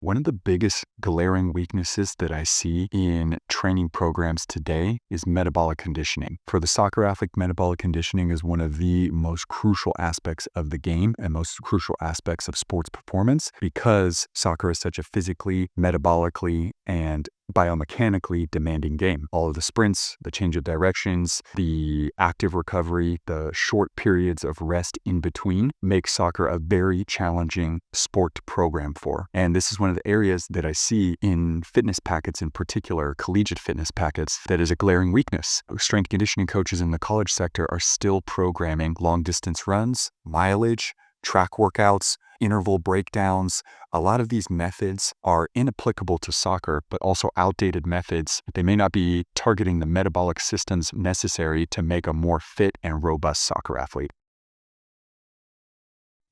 One of the biggest glaring weaknesses that I see in training programs today is metabolic conditioning. For the soccer athlete, metabolic conditioning is one of the most crucial aspects of the game and most crucial aspects of sports performance because soccer is such a physically, metabolically, and biomechanically demanding game. All of the sprints, the change of directions, the active recovery, the short periods of rest in between make soccer a very challenging sport to program for. And this is one of the areas that I see in fitness packets, in particular, collegiate fitness packets, that is a glaring weakness. Strength conditioning coaches in the college sector are still programming long distance runs, mileage, track workouts, interval breakdowns. A lot of these methods are inapplicable to soccer, but also outdated methods. They may not be targeting the metabolic systems necessary to make a more fit and robust soccer athlete.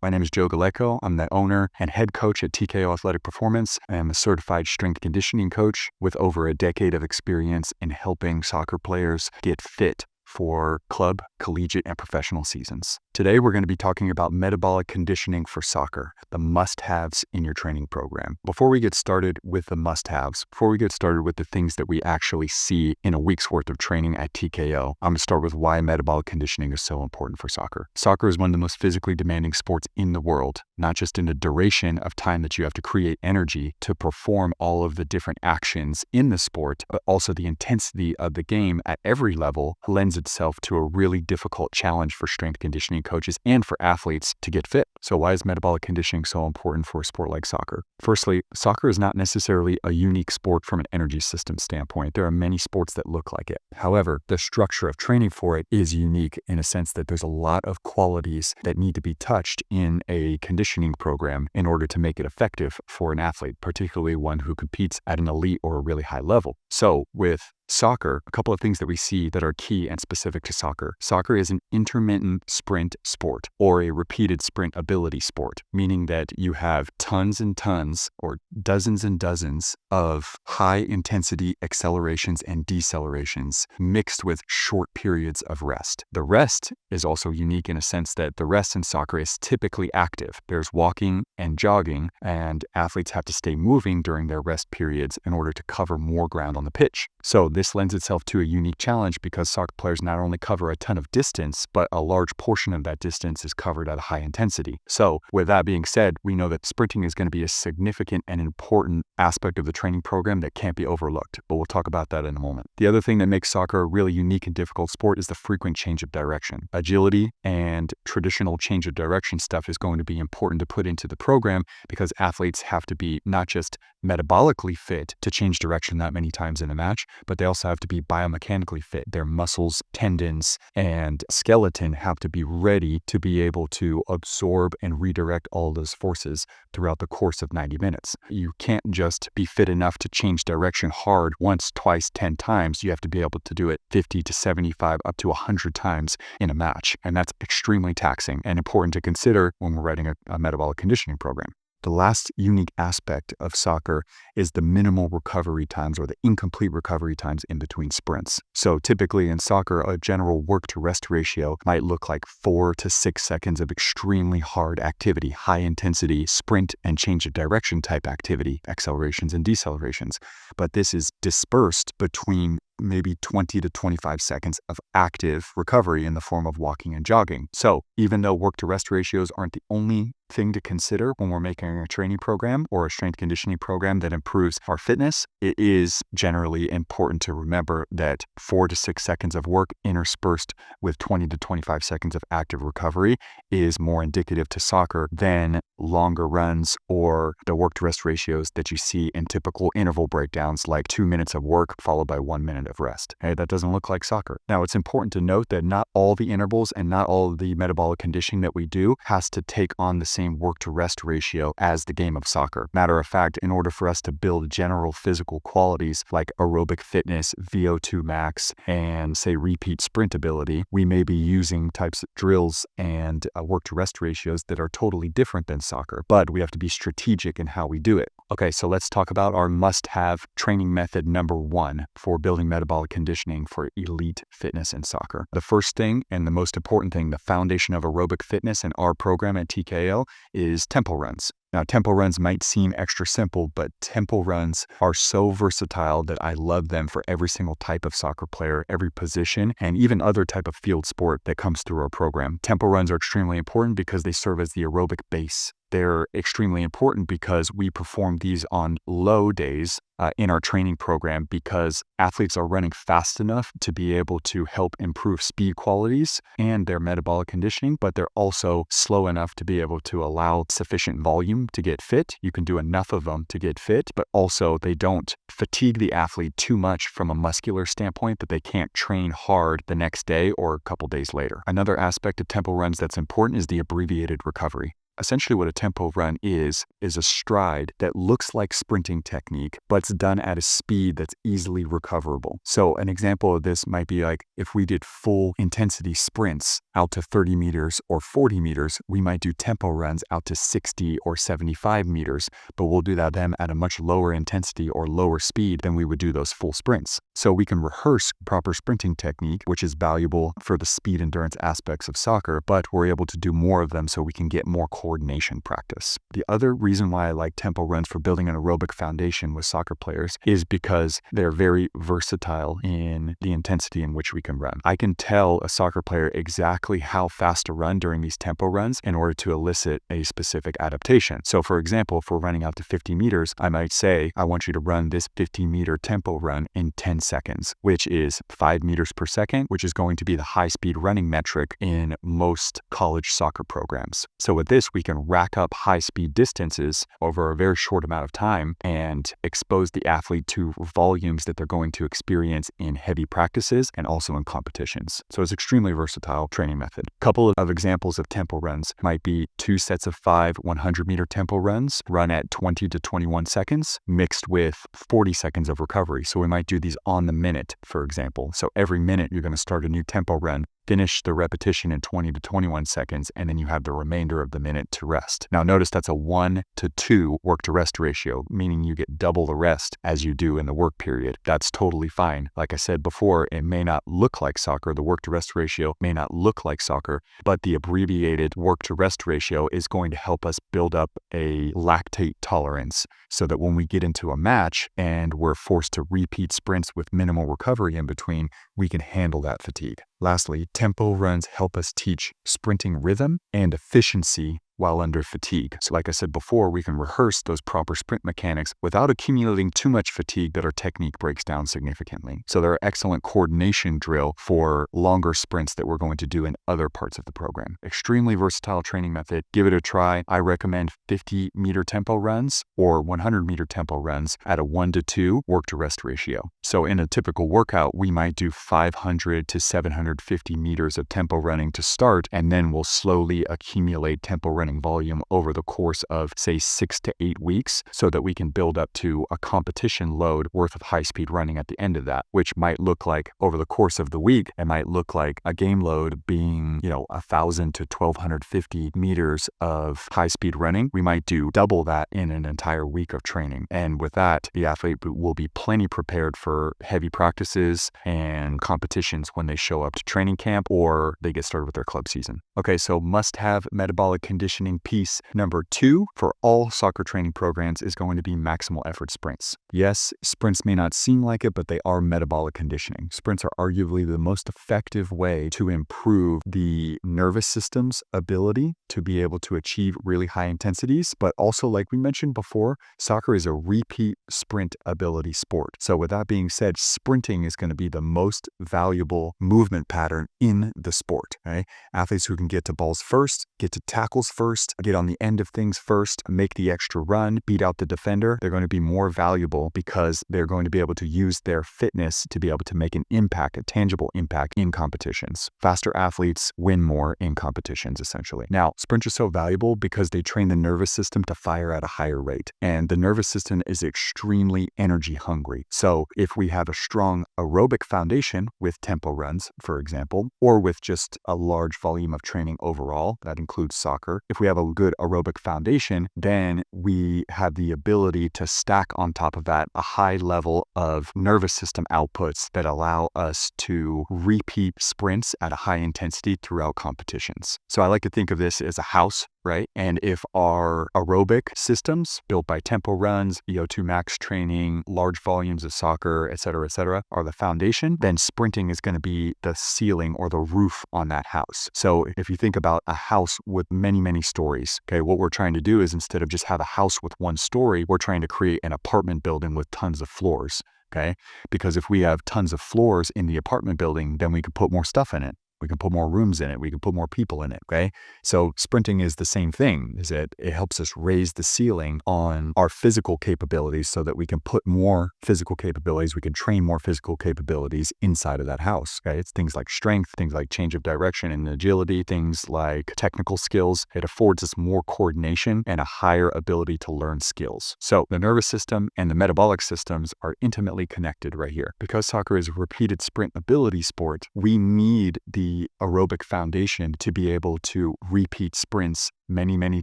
My name is Joe Galeko. I'm the owner and head coach at TKO Athletic Performance. I am a certified strength conditioning coach with over a decade of experience in helping soccer players get fit for club, collegiate, and professional seasons. Today, we're going to be talking about metabolic conditioning for soccer, the must-haves in your training program. Before we get started with the must-haves, before we get started with the things that we actually see in a week's worth of training at TKO, I'm going to start with why metabolic conditioning is so important for soccer. Soccer is one of the most physically demanding sports in the world, not just in the duration of time that you have to create energy to perform all of the different actions in the sport, but also the intensity of the game at every level lends itself to a really difficult challenge for strength conditioning coaches and for athletes to get fit. So why is metabolic conditioning so important for a sport like soccer? Firstly, soccer is not necessarily a unique sport from an energy system standpoint. There are many sports that look like it. However, the structure of training for it is unique in a sense that there's a lot of qualities that need to be touched in a conditioning program in order to make it effective for an athlete, particularly one who competes at an elite or a really high level. So with soccer, a couple of things that we see that are key and specific to soccer. Soccer is an intermittent sprint sport or a repeated sprint ability sport, meaning that you have tons and tons or dozens and dozens of high intensity accelerations and decelerations mixed with short periods of rest. The rest is also unique in a sense that the rest in soccer is typically active. There's walking and jogging, and athletes have to stay moving during their rest periods in order to cover more ground on the pitch. So this lends itself to a unique challenge because soccer players not only cover a ton of distance, but a large portion of that distance is covered at a high intensity. So with that being said, we know that sprinting is going to be a significant and important aspect of the training program that can't be overlooked, but we'll talk about that in a moment. The other thing that makes soccer a really unique and difficult sport is the frequent change of direction. Agility and traditional change of direction stuff is going to be important to put into the program because athletes have to be not just metabolically fit to change direction that many times in a match, but they also have to be biomechanically fit. Their muscles, tendons, and skeleton have to be ready to be able to absorb and redirect all those forces throughout the course of 90 minutes. You can't just be fit enough to change direction hard once, twice, 10 times. You have to be able to do it 50 to 75, up to 100 times in a match. And that's extremely taxing and important to consider when we're writing a metabolic conditioning program. The last unique aspect of soccer is the minimal recovery times or the incomplete recovery times in between sprints. So typically in soccer, a general work to rest ratio might look like 4 to 6 seconds of extremely hard activity, high intensity sprint and change of direction type activity, accelerations and decelerations. But this is dispersed between maybe 20 to 25 seconds of active recovery in the form of walking and jogging. So even though work to rest ratios aren't the only thing to consider when we're making a training program or a strength conditioning program that improves our fitness, it is generally important to remember that 4 to 6 seconds of work interspersed with 20 to 25 seconds of active recovery is more indicative to soccer than longer runs or the work to rest ratios that you see in typical interval breakdowns like 2 minutes of work followed by 1 minute of rest. Hey, that doesn't look like soccer. Now, it's important to note that not all the intervals and not all of the metabolic conditioning that we do has to take on the same work to rest ratio as the game of soccer. Matter of fact, in order for us to build general physical qualities like aerobic fitness, VO2 max, and say repeat sprint ability, we may be using types of drills and work to rest ratios that are totally different than soccer, but we have to be strategic in how we do it. Okay, so let's talk about our must-have training method number 1 for building metabolic conditioning for elite fitness in soccer. The first thing and the most important thing, the foundation of aerobic fitness in our program at TKO is tempo runs. Now, tempo runs might seem extra simple, but tempo runs are so versatile that I love them for every single type of soccer player, every position, and even other type of field sport that comes through our program. Tempo runs are extremely important because they serve as the aerobic base. They're extremely important because we perform these on low days in our training program because athletes are running fast enough to be able to help improve speed qualities and their metabolic conditioning, but they're also slow enough to be able to allow sufficient volume to get fit. You can do enough of them to get fit, but also they don't fatigue the athlete too much from a muscular standpoint that they can't train hard the next day or a couple days later. Another aspect of tempo runs that's important is the abbreviated recovery. Essentially what a tempo run is a stride that looks like sprinting technique, but it's done at a speed that's easily recoverable. So an example of this might be like if we did full intensity sprints out to 30 meters or 40 meters, we might do tempo runs out to 60 or 75 meters, but we'll do them at a much lower intensity or lower speed than we would do those full sprints. So we can rehearse proper sprinting technique, which is valuable for the speed endurance aspects of soccer, but we're able to do more of them so we can get more coordination practice. The other reason why I like tempo runs for building an aerobic foundation with soccer players is because they're very versatile in the intensity in which we can run. I can tell a soccer player exactly how fast to run during these tempo runs in order to elicit a specific adaptation. So for example, if we're running out to 50 meters, I might say, I want you to run this 50-meter tempo run in 10 seconds, which is 5 meters per second, which is going to be the high-speed running metric in most college soccer programs. So with this, we can rack up high-speed distances over a very short amount of time and expose the athlete to volumes that they're going to experience in heavy practices and also in competitions. So it's extremely versatile training method. A couple of examples of tempo runs might be 2 sets of 5 100-meter tempo runs run at 20 to 21 seconds mixed with 40 seconds of recovery. So we might do these on the minute, for example. So every minute you're going to start a new tempo run, finish the repetition in 20 to 21 seconds, and then you have the remainder of the minute to rest. Now notice that's a 1 to 2 work to rest ratio, meaning you get double the rest as you do in the work period. That's totally fine. Like I said before, it may not look like soccer. The work to rest ratio may not look like soccer, but the abbreviated work to rest ratio is going to help us build up a lactate tolerance so that when we get into a match and we're forced to repeat sprints with minimal recovery in between, we can handle that fatigue. Lastly, tempo runs help us teach sprinting rhythm and efficiency while under fatigue. So like I said before, we can rehearse those proper sprint mechanics without accumulating too much fatigue that our technique breaks down significantly. So they're an excellent coordination drill for longer sprints that we're going to do in other parts of the program. Extremely versatile training method. Give it a try. I recommend 50-meter tempo runs or 100-meter tempo runs at a 1 to 2 work to rest ratio. So in a typical workout, we might do 500 to 750 meters of tempo running to start, and then we'll slowly accumulate tempo running volume over the course of, say, 6 to 8 weeks so that we can build up to a competition load worth of high-speed running at the end of that, which might look like over the course of the week, it might look like a game load being, 1,000 to 1,250 meters of high-speed running. We might do double that in an entire week of training. And with that, the athlete will be plenty prepared for heavy practices and competitions when they show up to training camp or they get started with their club season. Okay, so must-have metabolic conditioning piece number 2 for all soccer training programs is going to be maximal effort sprints. Yes, sprints may not seem like it, but they are metabolic conditioning. Sprints are arguably the most effective way to improve the nervous system's ability to be able to achieve really high intensities, but also, like we mentioned before, soccer is a repeat sprint ability sport. So with that being said, sprinting is going to be the most valuable movement pattern in the sport. Okay? Athletes who can get to balls first, get to tackles first, get on the end of things first, make the extra run, beat out the defender, they're going to be more valuable because they're going to be able to use their fitness to be able to make an impact, a tangible impact in competitions. Faster athletes win more in competitions, essentially. Now, sprints are so valuable because they train the nervous system to fire at a higher rate, and the nervous system is extremely energy hungry. So if we have a strong aerobic foundation with tempo runs, for example, or with just a large volume of training overall, that includes soccer, if we have a good aerobic foundation, then we have the ability to stack on top of that a high level of nervous system outputs that allow us to repeat sprints at a high intensity throughout competitions. So I like to think of this as a house, right? And if our aerobic systems built by tempo runs, VO2 max training, large volumes of soccer, et cetera, are the foundation, then sprinting is going to be the ceiling or the roof on that house. So if you think about a house with many, many stories, okay, what we're trying to do is instead of just have a house with one story, we're trying to create an apartment building with tons of floors, okay? Because if we have tons of floors in the apartment building, then we can put more stuff in it. We can put more rooms in it. We can put more people in it, okay? So sprinting is the same thing, is that it helps us raise the ceiling on our physical capabilities so that we can put more physical capabilities, we can train more physical capabilities inside of that house, okay? It's things like strength, things like change of direction and agility, things like technical skills. It affords us more coordination and a higher ability to learn skills. So the nervous system and the metabolic systems are intimately connected right here. Because soccer is a repeated sprint ability sport, we need the aerobic foundation to be able to repeat sprints many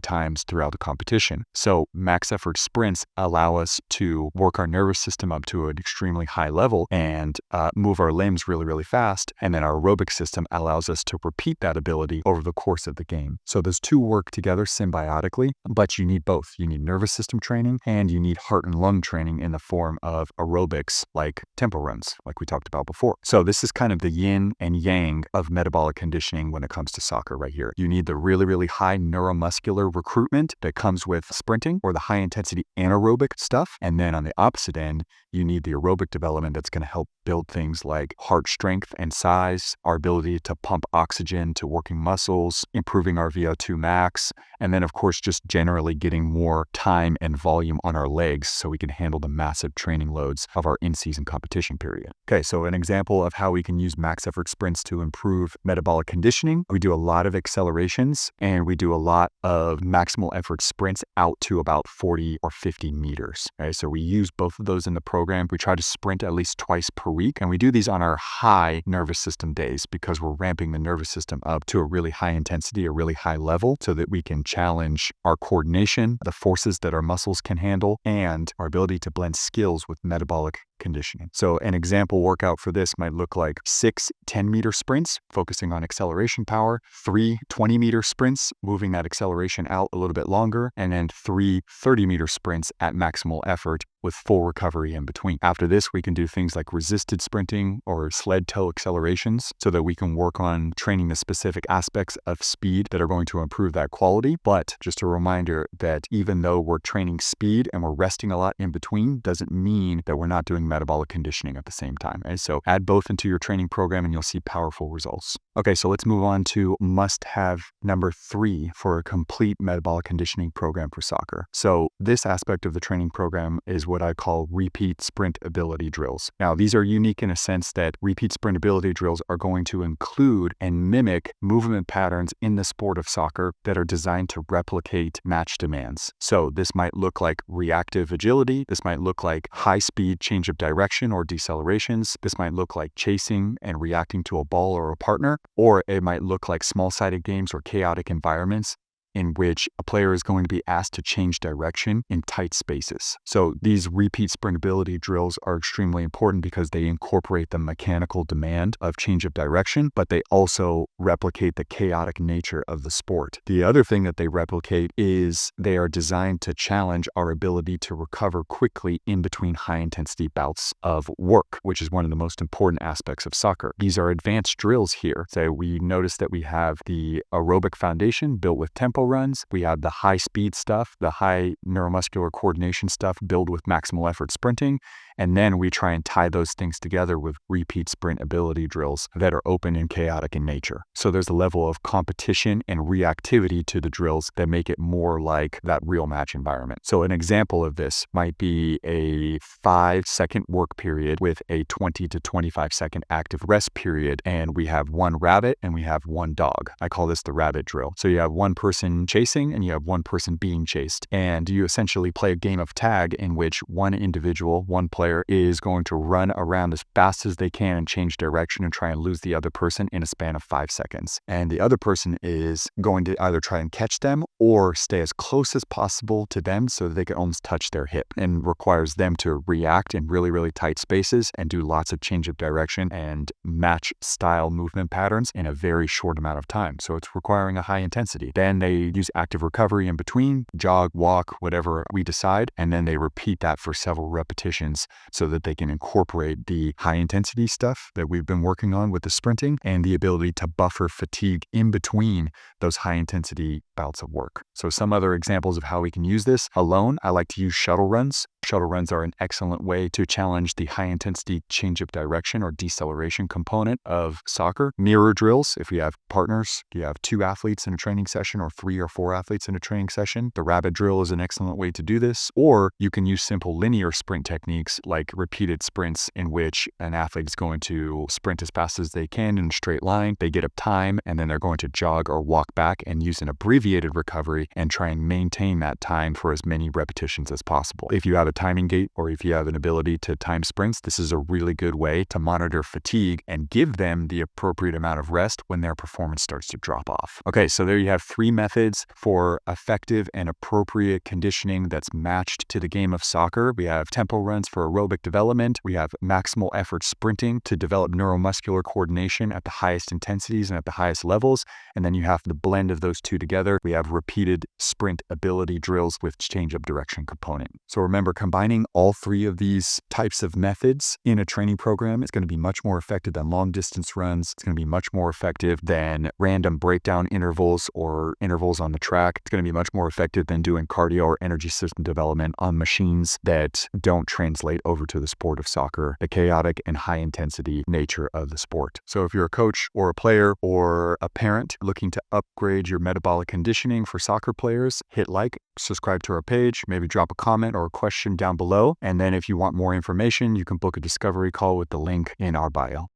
times throughout the competition. So max effort sprints allow us to work our nervous system up to an extremely high level and move our limbs really fast. And then our aerobic system allows us to repeat that ability over the course of the game. So those two work together symbiotically, but you need both. You need nervous system training and you need heart and lung training in the form of aerobics like tempo runs, like we talked about before. So this is kind of the yin and yang of metabolic conditioning when it comes to soccer right here. You need the really high neuromuscular recruitment that comes with sprinting or the high intensity anaerobic stuff. And then on the opposite end, you need the aerobic development that's going to help build things like heart strength and size, our ability to pump oxygen to working muscles, improving our VO2 max, and then of course just generally getting more time and volume on our legs so we can handle the massive training loads of our in-season competition period. Okay, so an example of how we can use max effort sprints to improve metabolic conditioning. We do a lot of accelerations and we do a lot of maximal effort sprints out to about 40 or 50 meters. Okay, so we use both of those in the program. We try to sprint at least twice per week, and we do these on our high nervous system days because we're ramping the nervous system up to a really high intensity, a really high level, so that we can challenge our coordination, the forces that our muscles can handle, and our ability to blend skills with metabolic conditioning. So an example workout for this might look like 6 10-meter sprints, focusing on acceleration power, 3 20-meter sprints, moving that acceleration out a little bit longer, and then 3 30-meter sprints at maximal effort with full recovery in between. After this, we can do things like resisted sprinting or sled toe accelerations so that we can work on training the specific aspects of speed that are going to improve that quality. But just a reminder that even though we're training speed and we're resting a lot in between, doesn't mean that we're not doing metabolic conditioning at the same time. And so add both into your training program and you'll see powerful results. Okay, so let's move on to must-have number 3 for a complete metabolic conditioning program for soccer. So this aspect of the training program is what I call repeat sprint ability drills. Now, these are unique in a sense that repeat sprint ability drills are going to include and mimic movement patterns in the sport of soccer that are designed to replicate match demands. So this might look like reactive agility. This might look like high-speed change of direction or decelerations. This might look like chasing and reacting to a ball or a partner, or it might look like small-sided games or chaotic environments in which a player is going to be asked to change direction in tight spaces. So these repeat sprint ability drills are extremely important because they incorporate the mechanical demand of change of direction, but they also replicate the chaotic nature of the sport. The other thing that they replicate is they are designed to challenge our ability to recover quickly in between high intensity bouts of work, which is one of the most important aspects of soccer. These are advanced drills here. So we notice that we have the aerobic foundation built with tempo runs. We have the high speed stuff, the high neuromuscular coordination stuff built with maximal effort sprinting. And then we try and tie those things together with repeat sprint ability drills that are open and chaotic in nature. So there's a level of competition and reactivity to the drills that make it more like that real match environment. So an example of this might be a 5-second work period with a 20 to 25-second active rest period. And we have one rabbit and we have one dog. I call this the rabbit drill. So you have one person chasing and you have one person being chased. And you essentially play a game of tag in which one individual, one player, is going to run around as fast as they can and change direction and try and lose the other person in a span of 5 seconds. And the other person is going to either try and catch them or stay as close as possible to them so that they can almost touch their hip, and requires them to react in really tight spaces and do lots of change of direction and match style movement patterns in a very short amount of time. So it's requiring a high intensity. Then they They use active recovery in between, jog, walk, whatever we decide, and then they repeat that for several repetitions so that they can incorporate the high intensity stuff that we've been working on with the sprinting and the ability to buffer fatigue in between those high intensity bouts of work. So some other examples of how we can use this alone, I like to use shuttle runs. Shuttle runs are an excellent way to challenge the high intensity change of direction or deceleration component of soccer. Mirror drills, if you have partners, you have 2 athletes in a training session or 3 or 4 athletes in a training session. The rabbit drill is an excellent way to do this. Or you can use simple linear sprint techniques like repeated sprints in which an athlete is going to sprint as fast as they can in a straight line. They get up time and then they're going to jog or walk back and use an abbreviated recovery and try and maintain that time for as many repetitions as possible. If you have a timing gate or if you have an ability to time sprints, this is a really good way to monitor fatigue and give them the appropriate amount of rest when their performance starts to drop off. Okay, so there you have 3 methods for effective and appropriate conditioning that's matched to the game of soccer. We have tempo runs for aerobic development. We have maximal effort sprinting to develop neuromuscular coordination at the highest intensities and at the highest levels. And then you have the blend of those two together. We have repeated sprint ability drills with change of direction component. So remember, combining all 3 of these types of methods in a training program is going to be much more effective than long distance runs. It's going to be much more effective than random breakdown intervals or intervals on the track. It's going to be much more effective than doing cardio or energy system development on machines that don't translate over to the sport of soccer, the chaotic and high intensity nature of the sport. So if you're a coach or a player or a parent looking to upgrade your metabolic conditioning for soccer players, hit like, subscribe to our page, maybe drop a comment or a question down below. And then if you want more information, you can book a discovery call with the link in our bio.